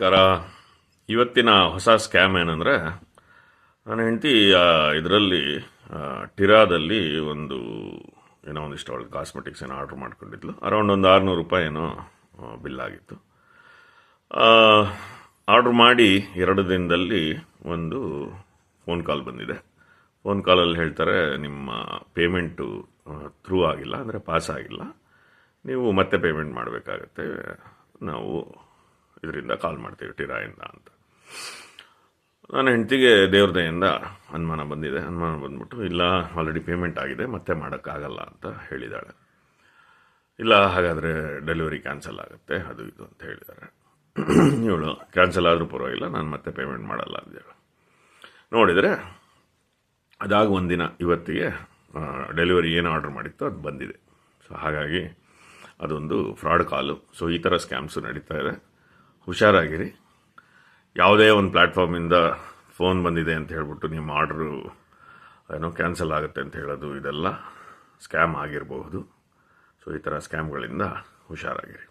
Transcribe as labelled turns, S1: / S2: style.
S1: ನಮಸ್ಕಾರ. ಇವತ್ತಿನ ಹೊಸ ಸ್ಕ್ಯಾಮ್ ಏನಂದರೆ, ನನ್ನ ಹೆಂಡತಿ ಇದರಲ್ಲಿ ಟಿರಾದಲ್ಲಿ ಒಂದಿಷ್ಟು ಅವಳು ಕಾಸ್ಮೆಟಿಕ್ಸ್ ಏನೋ ಆರ್ಡ್ರ್ ಮಾಡ್ಕೊಂಡಿದ್ಲು. ಅರೌಂಡ್ ಒಂದು 600 ರೂಪಾಯಿ ಏನೋ ಬಿಲ್ ಆಗಿತ್ತು. ಆರ್ಡ್ರ್ ಮಾಡಿ 2 ದಿನದಲ್ಲಿ ಒಂದು ಫೋನ್ ಕಾಲ್ ಬಂದಿದೆ. ಫೋನ್ ಕಾಲಲ್ಲಿ ಹೇಳ್ತಾರೆ, ನಿಮ್ಮ ಪೇಮೆಂಟು ಥ್ರೂ ಆಗಿಲ್ಲ, ಅಂದರೆ ಪಾಸ್ ಆಗಿಲ್ಲ, ನೀವು ಮತ್ತೆ ಪೇಮೆಂಟ್ ಮಾಡಬೇಕಾಗತ್ತೆ, ನಾವು ಇದರಿಂದ ಕಾಲ್ ಮಾಡ್ತೀವಿ ಟಿರಾಯಿಂದ ಅಂತ. ನನ್ನ ಹೆಂಡತಿಗೆ ದೇವ್ರ ದಯೆಯಿಂದ ಅನುಮಾನ ಬಂದ್ಬಿಟ್ಟು, ಇಲ್ಲ ಆಲ್ರೆಡಿ ಪೇಮೆಂಟ್ ಆಗಿದೆ, ಮತ್ತೆ ಮಾಡೋಕ್ಕಾಗಲ್ಲ ಅಂತ ಹೇಳಿದ್ದಾಳೆ. ಇಲ್ಲ, ಹಾಗಾದರೆ ಡೆಲಿವರಿ ಕ್ಯಾನ್ಸಲ್ ಆಗುತ್ತೆ, ಅದು ಇದು ಅಂತ ಹೇಳಿದ್ದಾರೆ. ಇವಳು ಕ್ಯಾನ್ಸಲ್ ಆದರೂ ಪರವಾಗಿಲ್ಲ, ನಾನು ಮತ್ತೆ ಪೇಮೆಂಟ್ ಮಾಡಲ್ಲ ಅಂದೇಳು. ನೋಡಿದರೆ ಅದಾಗ ಒಂದಿನ ಇವತ್ತಿಗೆ ಡೆಲಿವರಿ ಏನು ಆರ್ಡ್ರ್ ಮಾಡಿತ್ತು ಅದು ಬಂದಿದೆ. ಸೊ ಹಾಗಾಗಿ ಅದೊಂದು ಫ್ರಾಡ್ ಕಾಲು. ಸೊ ಈ ಥರ ಸ್ಕ್ಯಾಮ್ಸು ನಡೀತಾ ಇದೆ, ಹುಷಾರಾಗಿರಿ. ಯಾವುದೇ ಒಂದು ಪ್ಲ್ಯಾಟ್ಫಾರ್ಮಿಂದ ಫೋನ್ ಬಂದಿದೆ ಅಂತ ಹೇಳ್ಬಿಟ್ಟು ನಿಮ್ಮ ಆರ್ಡ್ರು ಕ್ಯಾನ್ಸಲ್ ಆಗುತ್ತೆ ಅಂತ ಹೇಳೋದು, ಇದೆಲ್ಲ ಸ್ಕ್ಯಾಮ್ ಆಗಿರಬಹುದು. ಸೊ ಈ ಥರ ಸ್ಕ್ಯಾಮ್ಗಳಿಂದ ಹುಷಾರಾಗಿರಿ.